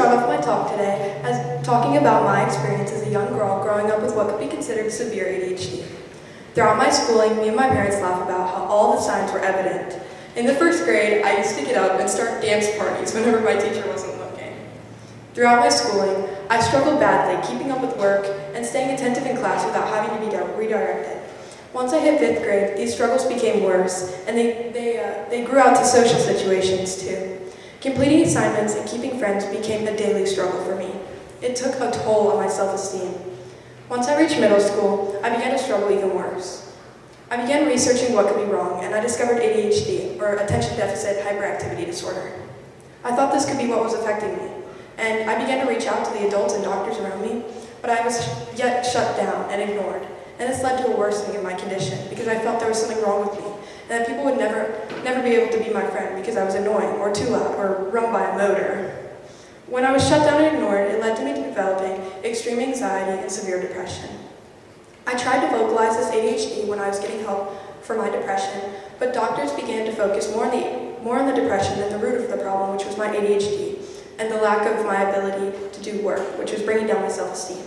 start off my talk today as talking about my experience as a young girl growing up with what could be considered severe ADHD. Throughout my schooling, me and my parents laugh about how all the signs were evident. In the first grade, I used to get up and start dance parties whenever my teacher wasn't looking. Throughout my schooling, I struggled badly keeping up with work and staying attentive in class without having to be redirected. Once I hit 5th grade, these struggles became worse, and they grew out to social situations too. Completing assignments and keeping friends became a daily struggle for me. It took a toll on my self-esteem. Once I reached middle school, I began to struggle even worse. I began researching what could be wrong, and I discovered ADHD, or Attention Deficit Hyperactivity Disorder. I thought this could be what was affecting me, and I began to reach out to the adults and doctors around me, but I was yet shut down and ignored. And this led to a worsening in my condition because I felt there was something wrong with me and that people would never be able to be my friend because I was annoying or too loud or run by a motor. When I was shut down and ignored, it led to me developing extreme anxiety and severe depression. I tried to vocalize this ADHD when I was getting help for my depression, but doctors began to focus more on the depression than the root of the problem, which was my ADHD, and the lack of my ability to do work, which was bringing down my self-esteem.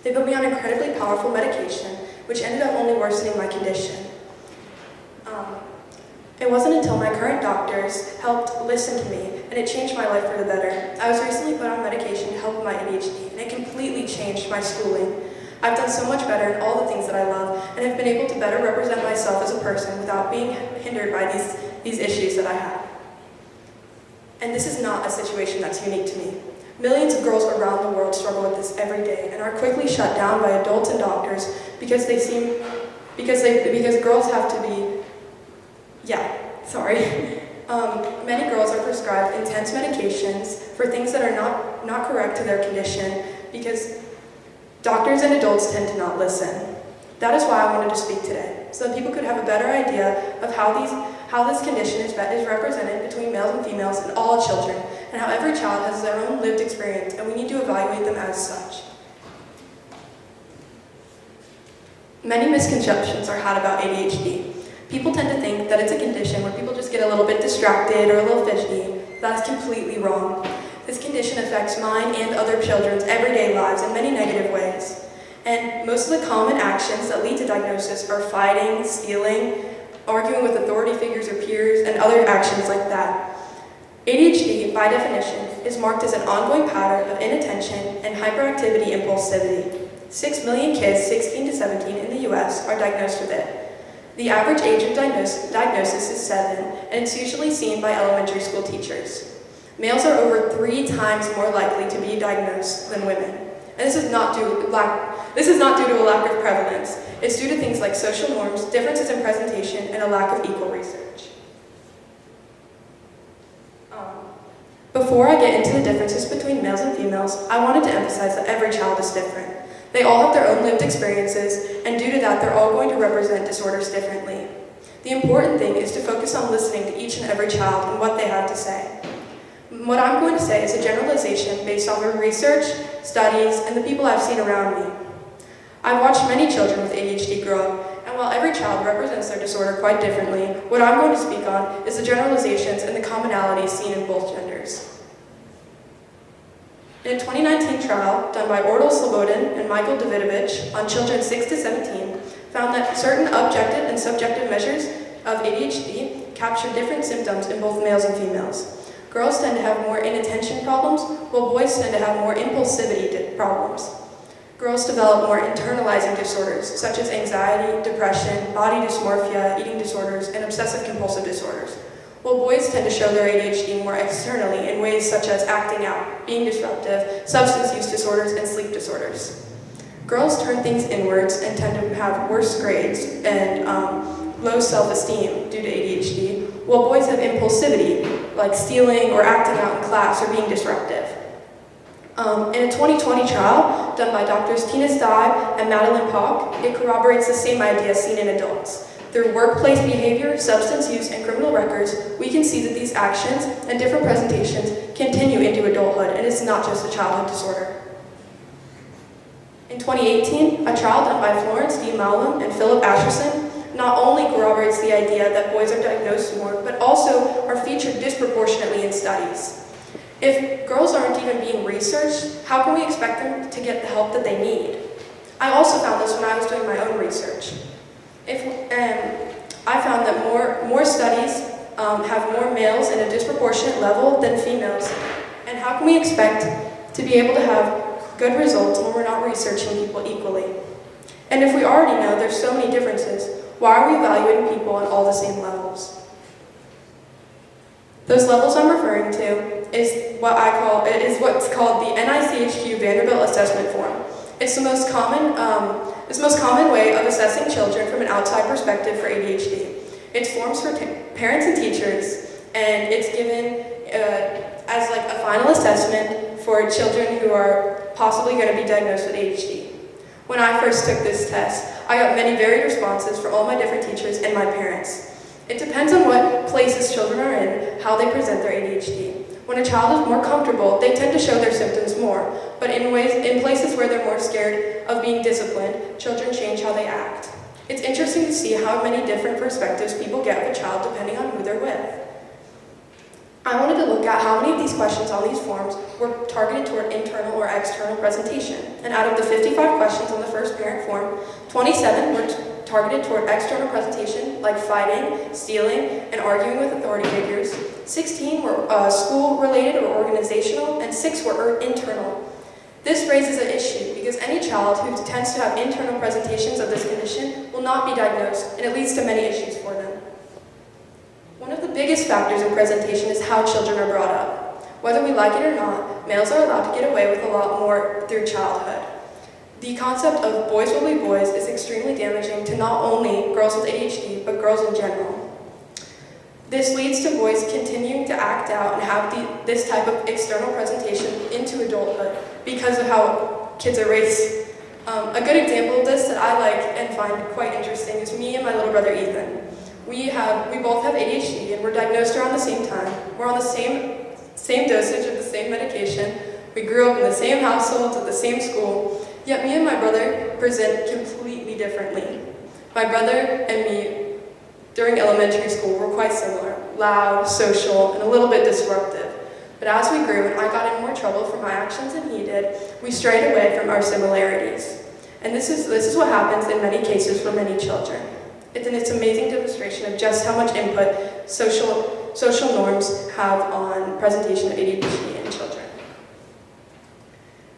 They put me on incredibly powerful medication, which ended up only worsening my condition. It wasn't until my current doctors helped listen to me, and it changed my life for the better. I was recently put on medication to help with my ADHD, and it completely changed my schooling. I've done so much better in all the things that I love, and have been able to better represent myself as a person without being hindered by these issues that I have. And this is not a situation that's unique to me. Millions of girls around the world struggle with this every day and are quickly shut down by adults and doctors because girls have to be, many girls are prescribed intense medications for things that are not correct to their condition because doctors and adults tend to not listen. That is why I wanted to speak today, so that people could have a better idea of how this condition is represented between males and females and all children, and how every child has their own lived experience, and we need to evaluate them as such. Many misconceptions are had about ADHD. People tend to think that it's a condition where people just get a little bit distracted or a little fidgety. That is completely wrong. This condition affects mine and other children's everyday lives in many negative ways. And most of the common actions that lead to diagnosis are fighting, stealing, arguing with authority figures or peers, and other actions like that. ADHD, by definition, is marked as an ongoing pattern of inattention and hyperactivity impulsivity. 6 million kids 16 to 17 in the US are diagnosed with it. The average age of diagnosis is 7, and it's usually seen by elementary school teachers. Males are over 3 times more likely to be diagnosed than women. And this is not due to a lack of prevalence. It's due to things like social norms, differences in presentation, and a lack of equal research. Before I get into the differences between males and females, I wanted to emphasize that every child is different. They all have their own lived experiences, and due to that, they're all going to represent disorders differently. The important thing is to focus on listening to each and every child and what they have to say. What I'm going to say is a generalization based off of research, studies, and the people I've seen around me. I've watched many children with ADHD grow up, and while every child represents their disorder quite differently, what I'm going to speak on is the generalizations and the commonalities seen in both genders. In a 2019 trial done by Ortal Slobodin and Michael Davidovich on children 6 to 17, found that certain objective and subjective measures of ADHD capture different symptoms in both males and females. Girls tend to have more inattention problems, while boys tend to have more impulsivity problems. Girls develop more internalizing disorders, such as anxiety, depression, body dysmorphia, eating disorders, and obsessive-compulsive disorders, while boys tend to show their ADHD more externally in ways such as acting out, being disruptive, substance use disorders, and sleep disorders. Girls turn things inwards and tend to have worse grades and low self-esteem due to ADHD, while boys have impulsivity, like stealing or acting out in class or being disruptive. In a 2020 trial done by Drs. Tina Stibe and Madeline Pock, it corroborates the same idea seen in adults. Through workplace behavior, substance use, and criminal records, we can see that these actions and different presentations continue into adulthood, and it's not just a childhood disorder. In 2018, a trial done by Florence D. Mallum and Philip Asherson not only corroborates the idea that boys are diagnosed more, but also are featured disproportionately in studies. If girls aren't even being researched, how can we expect them to get the help that they need? I also found this when I was doing my own research. I found that more studies have more males in a disproportionate level than females. And how can we expect to be able to have good results when we're not researching people equally? And if we already know there's so many differences, why are we evaluating people on all the same levels? Those levels I'm referring to is what's called the NICHQ Vanderbilt Assessment Form. It's the most common way of assessing children from an outside perspective for ADHD. It's forms for parents and teachers, and it's given as like a final assessment for children who are possibly going to be diagnosed with ADHD. When I first took this test, I got many varied responses from all my different teachers and my parents. It depends on what places children are in, how they present their ADHD. When a child is more comfortable, they tend to show their symptoms more, but in places where they're more scared of being disciplined, children change how they act. It's interesting to see how many different perspectives people get of a child depending on who they're with. I wanted to look at how many of these questions on these forms were targeted toward internal or external presentation. And out of the 55 questions on the first parent form, 27 were targeted toward external presentation, like fighting, stealing, and arguing with authority figures. 16 were school-related or organizational, and 6 were internal. This raises an issue because any child who tends to have internal presentations of this condition will not be diagnosed, and it leads to many issues for them. One of the biggest factors in presentation is how children are brought up. Whether we like it or not, males are allowed to get away with a lot more through childhood. The concept of boys will be boys is extremely damaging to not only girls with ADHD, but girls in general. This leads to boys continuing to act out and have this type of external presentation into adulthood because of how kids are raised. A good example of this that I like and find quite interesting is me and my little brother Ethan. We both have ADHD and we're diagnosed around the same time. We're on the same dosage of the same medication. We grew up in the same households at the same school, yet me and my brother present completely differently. My brother and me during elementary school were quite similar, loud, social, and a little bit disruptive. But as we grew and I got in more trouble for my actions than he did, we strayed away from our similarities. And this is what happens in many cases for many children. It's an amazing demonstration of just how much input social norms have on presentation of ADHD in children.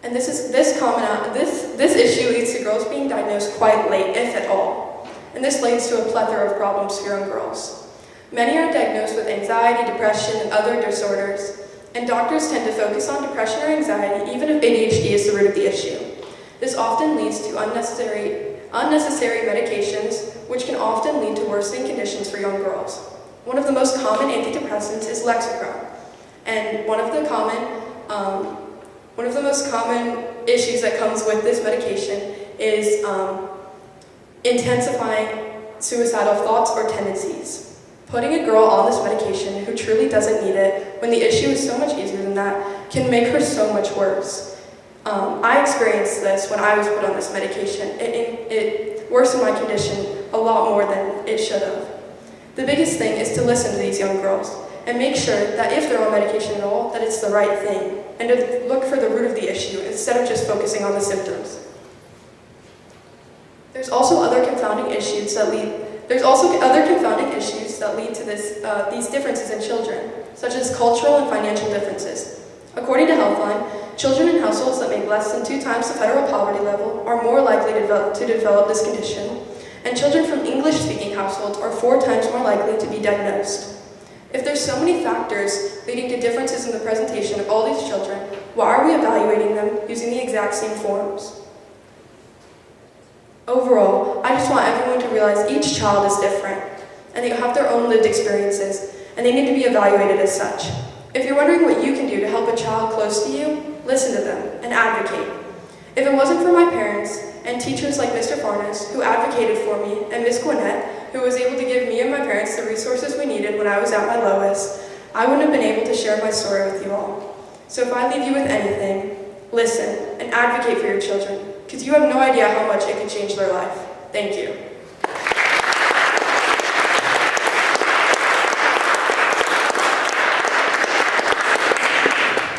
And this issue leads to girls being diagnosed quite late, if at all. And this leads to a plethora of problems for young girls. Many are diagnosed with anxiety, depression, and other disorders, and doctors tend to focus on depression or anxiety even if ADHD is the root of the issue. This often leads to unnecessary medications, which can often lead to worsening conditions for young girls. One of the most common antidepressants is Lexapro, and one of the most common issues that comes with this medication is intensifying suicidal thoughts or tendencies. Putting a girl on this medication who truly doesn't need it, when the issue is so much easier than that, can make her so much worse. I experienced this when I was put on this medication. It worsened my condition a lot more than it should have. The biggest thing is to listen to these young girls and make sure that if they're on medication at all, that it's the right thing, and to look for the root of the issue instead of just focusing on the symptoms. There's also other confounding issues that lead to these differences in children, such as cultural and financial differences. According to Healthline, children in households that make less than 2 times the federal poverty level are more likely to develop this condition, and children from English-speaking households are 4 times more likely to be diagnosed. If there's so many factors leading to differences in the presentation of all these children, why are we evaluating them using the exact same forms? Overall, I just want everyone to realize each child is different, and they have their own lived experiences, and they need to be evaluated as such. If you're wondering what you can do to help a child close to you, listen to them and advocate. If it wasn't for my parents and teachers like Mr. Farnes, who advocated for me, and Ms. Gwinnett, who was able to give me and my parents the resources we needed when I was at my lowest, I wouldn't have been able to share my story with you all. So if I leave you with anything, listen and advocate for your children, because you have no idea how much it could change their life. Thank you.